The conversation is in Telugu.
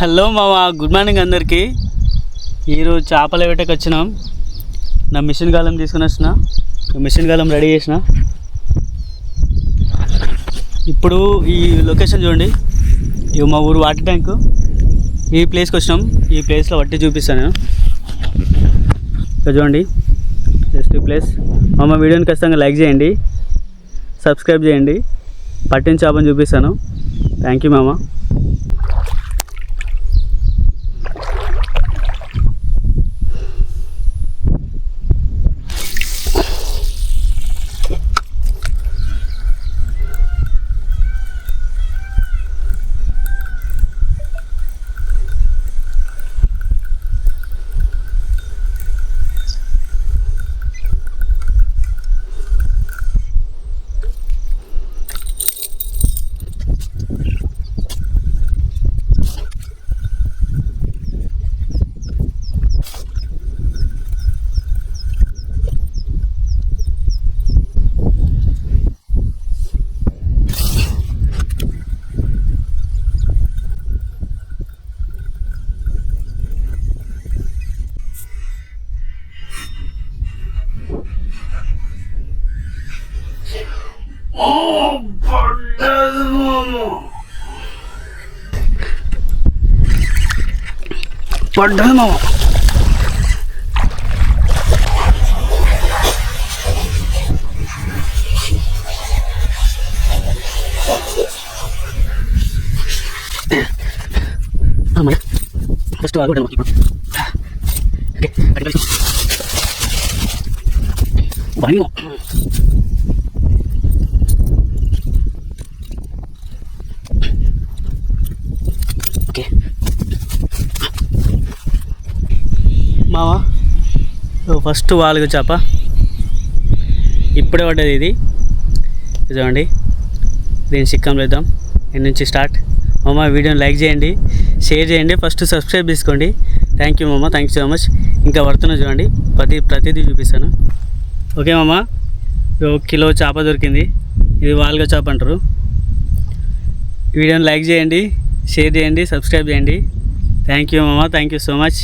హలో మామ, గుడ్ మార్నింగ్ అందరికీ. ఈరోజు చేపల వేటకి వచ్చినాం. నా మిషన్ గాలం తీసుకుని వచ్చిన, మిషన్ గాలం రెడీ చేసిన. ఇప్పుడు ఈ లొకేషన్ చూడండి, ఇవి మా ఊరు వాటర్ ట్యాంకు. ఈ ప్లేస్కి వచ్చినాం. ఈ ప్లేస్లో వట్టి చూపిస్తాను నేను. ఇక్కడ చూడండి, జస్ట్ ఈ ప్లేస్. మామ వీడియోని ఖచ్చితంగా లైక్ చేయండి, సబ్స్క్రైబ్ చేయండి. పట్టిన చేపని చూపిస్తాను. థ్యాంక్ యూ మామ. పడ్డది మామ. ఫస్ట్ ఆగుంటాను భయం. ఓకే మావా, ఫస్ట్ వాలుగు చేప ఇప్పుడే పడ్డది. ఇది చూడండి, దీన్ని చిక్కం లేద్దాం. ఎన్ని నుంచి స్టార్ట్. మామ వీడియోని లైక్ చేయండి, షేర్ చేయండి, ఫస్ట్ సబ్స్క్రైబ్ చేసుకోండి. థ్యాంక్ యూ మామ, థ్యాంక్ యూ సో మచ్. ఇంకా పడుతున్నా చూడండి, ప్రతిదీ చూపిస్తాను. ఓకే మామ, కిలో చేప దొరికింది. ఇది వాలుగా చేప అంటారు. వీడియోని లైక్ చేయండి, షేర్ చేయండి, సబ్స్క్రైబ్ చేయండి. థ్యాంక్ యూ మామ, థ్యాంక్ యూ సో మచ్.